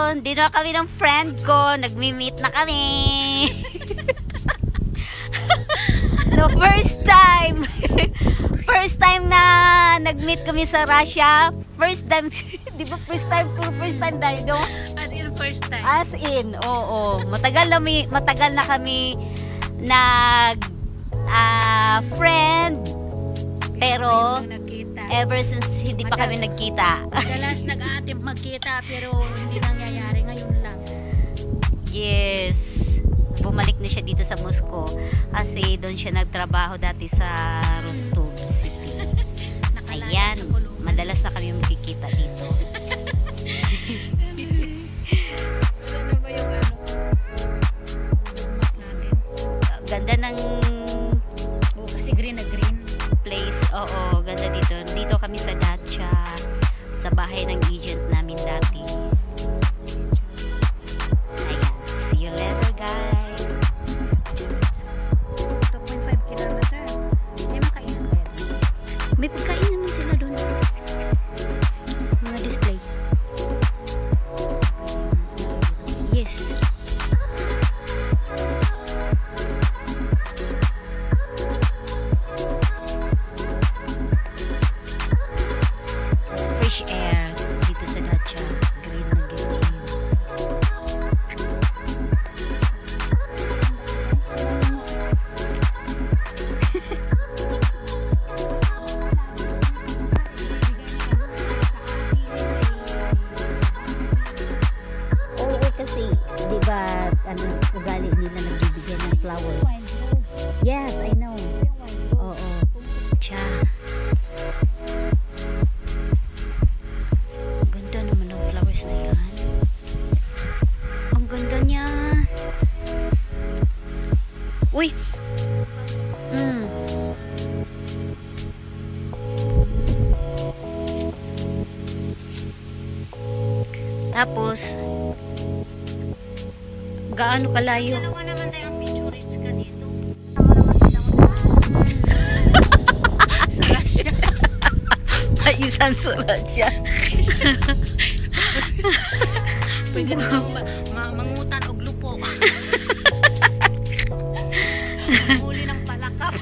Dito na kami ng friend ko. Nagmi-meet na kami. No, first time. First time na nag-meet kami sa Russia. First time. Di ba first time tayo, no? As in first time. As in, oo. Matagal na kami nag friend. Pero ever since hindi pa kami nagkita. Madalas nag-aatim magkita pero hindi nangyayari ngayon lang. Yes. Bumalik na siya dito sa Moscow kasi doon siya nagtrabaho dati sa Rostov City. Ayan, madalas na kami magkikita dito. Ano ba yung map natin? Ganda ng kasi green na green place. Oo, ganda dito. Dito kami sa Dacia, sa bahay ng agent namin dati. Ayan. See you later, guys. 2.5 kilometer. May makainan ba yan? May pagkain naman sila doon. Mga display. Yes. Fresh air dito sa Dacia. Green na green. Oo, kasi di ba ano ugali nila nagbibigay ng flowers. Yes, I know. Oo. Cha. Ganda naman ng flowers na yan. Ang ganda niya. Uy. Tapos gaano kalayo? Dalawa naman tayo ang picturist ka dito. Sa Russia. Ay, isang sulat siya. Pwede na mangutan og lupo. Huli ng palakap.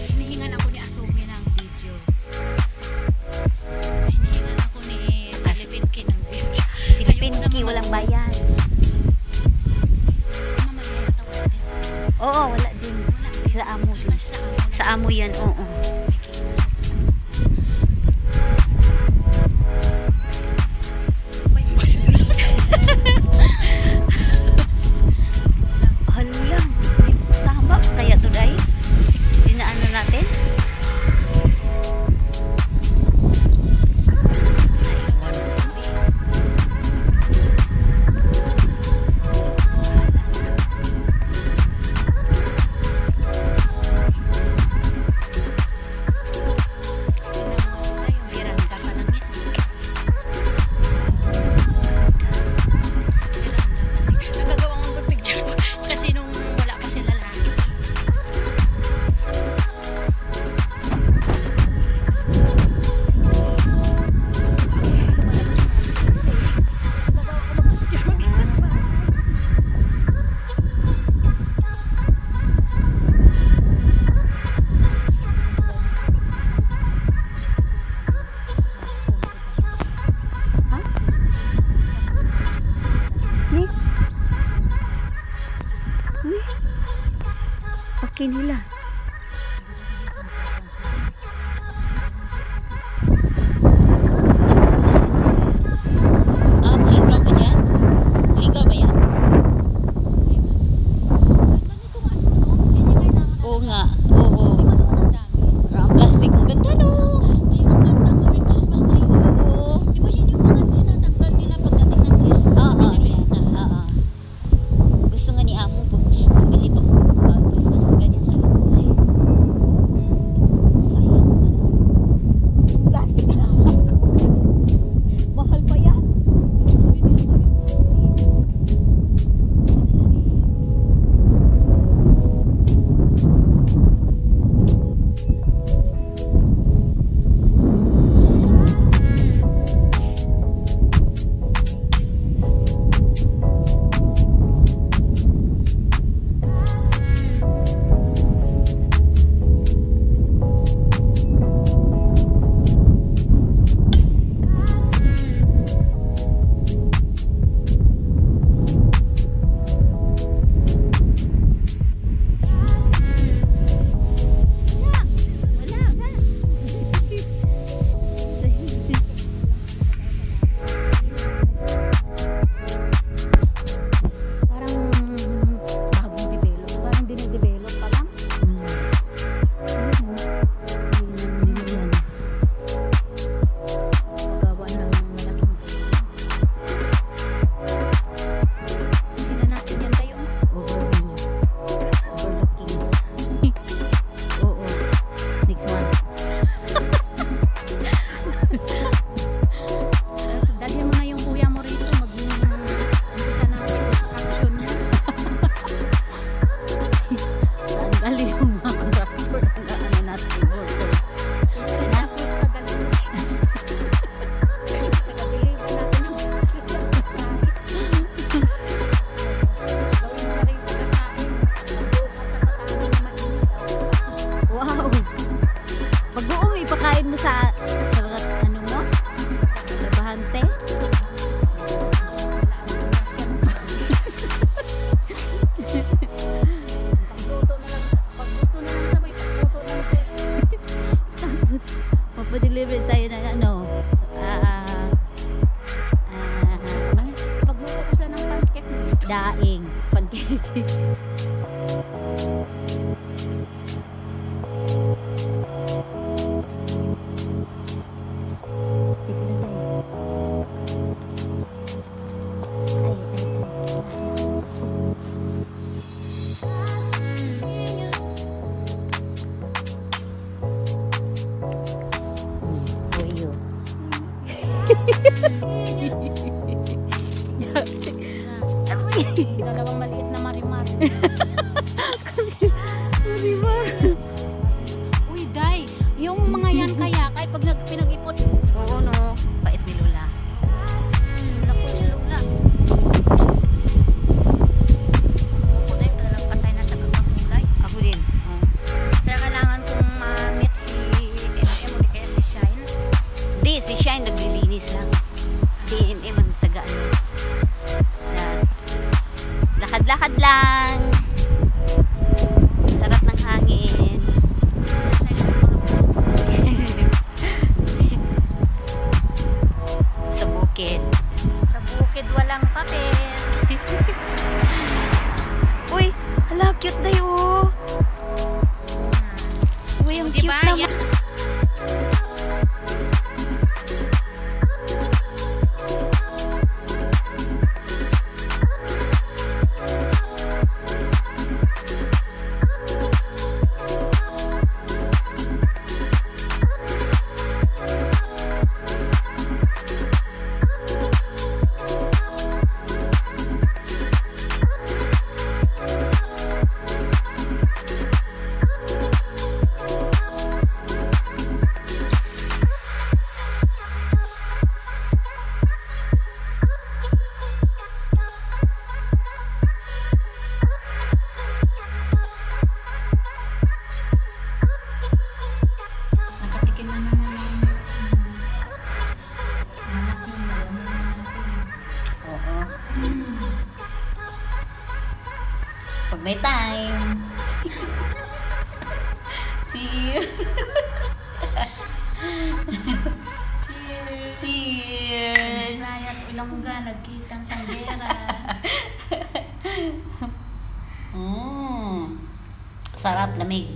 Hinihingan ako ni Asumi ng video. Hinihingan ako ni Pilipinki ng video. Pilipinki, walang bayan. Oo, wala din. Sa amo din. Sa amo yan, oo. Hala, tama kaya to dahil? Dinaan na natin? Okay nila. Maligaw ka dyan? Maligaw ba yan? Oo nga. Oo. Ang plastic. Ang ganda no? Oo. Di ba yun yung mga tinatanggal nila pagdating ng Christmas? Oo. Gusto nga ni Amo bumili pag Christmas. Ganyan sa daing. Pancake. Dalawang maliit na marimar. Marimar. Uy, Day, yung mga yan kaya, kahit pag pinag-ipot, Oo, no. Pait ni Lola. naku si Lola. Ako Day, talagang patay na sa kakakulay. Ako din. Oh. Kaya kailangan kong ma-meet si MM o di kaya si Shine. Di, si Shine naglilinis lang. Si MM ang tagaan. Lakad-lakad lang. Sarap ng hangin. Sa bukid. Sa bukid walang papel. Uy, hala, cute na yun. Uy, ang Diba? cute naman. Yan. Nakatikim na naman. Oo. Pag may time. Cheers. Cheers. Bisaya at Ilongga, nagkitang tanggera. Sarap, lamig.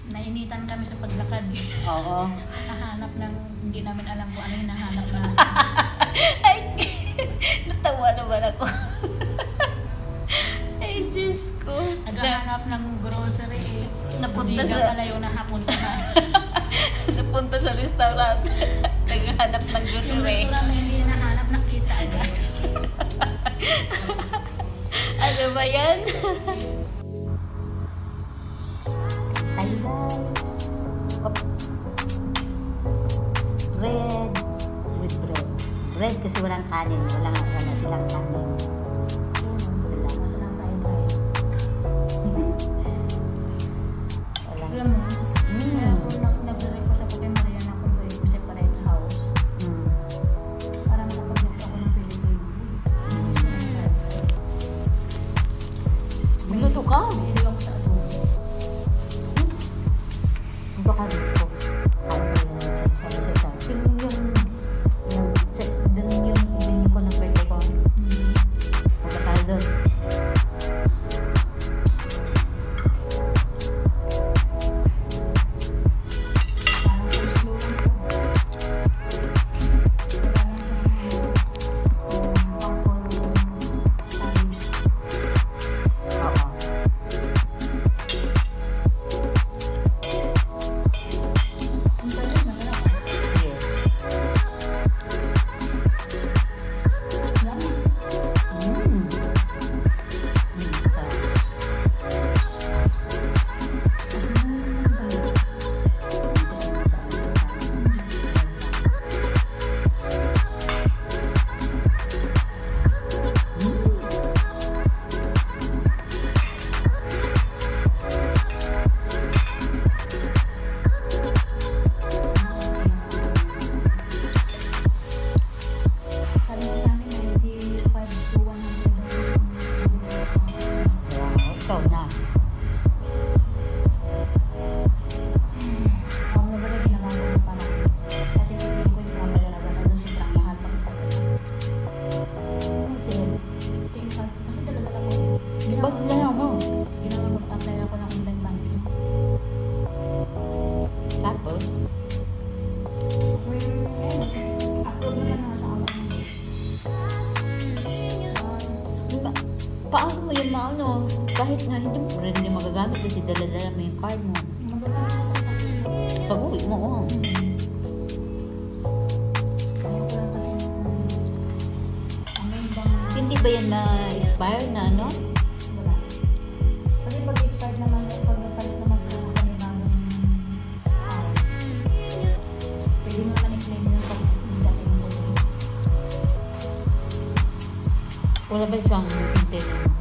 Nainitan kami sa paglakad. Oo. Nahanap ng, hindi namin alam kung ano yung nahanap namin. Ay, natawa naman ako. Ay, Diyos ko. Naghahanap ng grocery eh. Napunta Hindi sa- ka pala yung nakapuntahan. Napunta sa restaurant. Naghahanap ng Yung grocery. restaurant na hindi nahanap, nakita agad. Ano ba yan? Ay, guys. Op. Bread. With bread. Bread kasi walang kanin. Wala silang kanin. Wala. Walang fried rice. Wala. Alam mo, kaya ako nag-request ako kay Maria na kung pwede ko separate house. Para makapag-book ako ng Philippines. Magluto ka? Hindi ako sa adobo. Magluto ka dito. Sabi siya sa yung dun yung binili ko ng birthday ko. kahit nga hindi mo rin hindi magagamit kasi dala-dala mo yung card mo. Magagamit sa Pag-uwi mo, oo. Kaya ko lang kasi ang may ibang Hindi ba yan na-expire na ano? wala. Kasi pag-expire naman, pag napalit naman sa kanibang pwede mo naman i-claim yung pag-dating mo. Wala ba siyang maintenance?